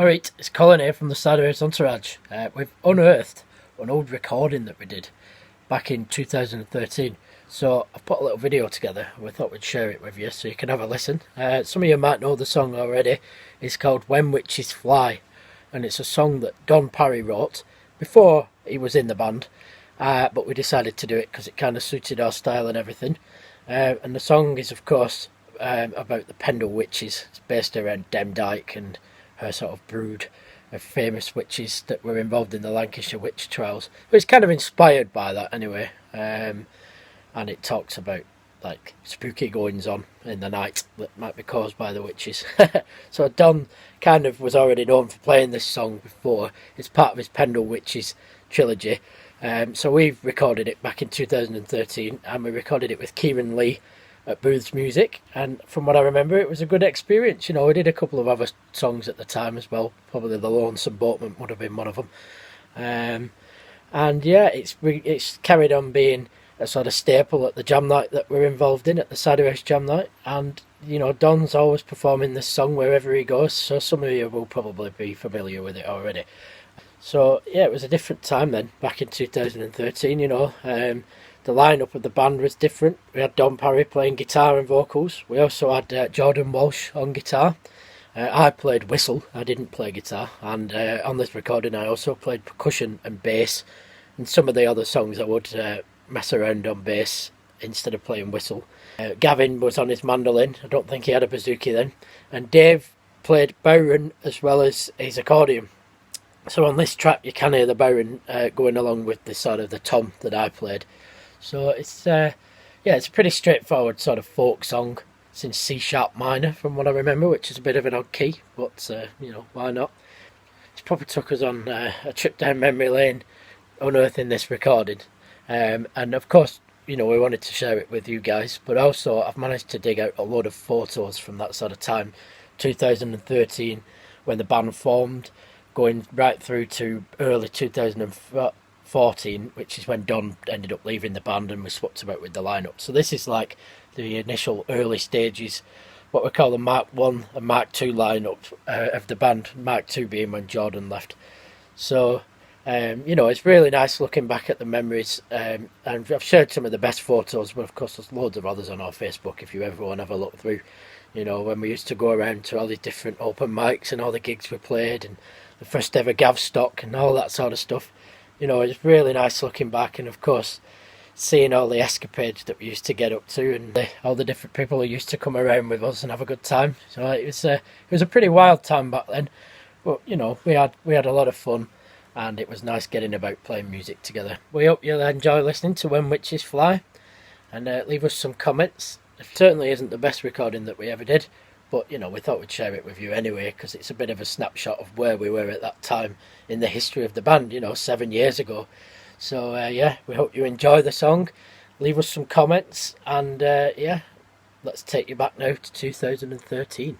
Alright, it's Colin here from the CIDER OUSE ENTOURAGE. We've unearthed an old recording that we did back in 2013. So I've put a little video together and we thought we'd share it with you so you can have a listen. Some of you might know the song already. It's called When Witches Fly, and it's a song that Don Parry wrote before he was in the band, but we decided to do it because it kind of suited our style and everything. And the song is of course about the Pendle Witches. It's based around Demdike and her sort of brood of famous witches that were involved in the Lancashire Witch Trials. But it's kind of inspired by that anyway, and it talks about like spooky goings on in the night that might be caused by the witches. So Don kind of was already known for playing this song before. It's part of his Pendle Witches trilogy. So we recorded it back in 2013, and we recorded it with Kieran Lee at Booth's Music, and from what I remember it was a good experience. You know, we did a couple of other songs at the time as well, probably The Lonesome Boatman would have been one of them, and yeah, it's carried on being a sort of staple at the jam night that we're involved in, at the CIDER OUSE jam night. And you know, Don's always performing this song wherever he goes, so some of you will probably be familiar with it already. So yeah, it was a different time then, back in 2013, you know. The lineup of the band was different. We had Don Parry playing guitar and vocals. We also had Jordan Walsh on guitar. I played whistle, I didn't play guitar. And on this recording I also played percussion and bass. And some of the other songs I would mess around on bass instead of playing whistle. Gavin was on his mandolin. I don't think he had a bouzouki then. And Dave played bodhran as well as his accordion. So on this track you can hear the bodhran going along with the sort of the tom that I played. So it's yeah, it's a pretty straightforward sort of folk song. It's in C sharp minor from what I remember, which is a bit of an odd key, but you know, why not? It's probably took us on a trip down memory lane unearthing this recording, and of course, you know, we wanted to share it with you guys, but also I've managed to dig out a load of photos from that sort of time, 2013, when the band formed, going right through to early 2014, which is when Don ended up leaving the band and we swapped about with the lineup. So this is like the initial early stages, what we call the Mark 1 and Mark 2 lineup of the band, Mark 2 being when Jordan left. So you know, it's really nice looking back at the memories, and I've shared some of the best photos, but of course there's loads of others on our Facebook if you ever want to have a look through. You know, when we used to go around to all these different open mics and all the gigs we played and the first ever Gav stock and all that sort of stuff. You know, it's really nice looking back, and of course seeing all the escapades that we used to get up to, and all the different people who used to come around with us and have a good time. So it was a pretty wild time back then, but you know, we had a lot of fun, and it was nice getting about playing music together. We hope you'll enjoy listening to When Witches Fly, and leave us some comments. It certainly isn't the best recording that we ever did, but you know, we thought we'd share it with you anyway because it's a bit of a snapshot of where we were at that time in the history of the band, you know, 7 years ago. So yeah, we hope you enjoy the song. Leave us some comments, and yeah, let's take you back now to 2013.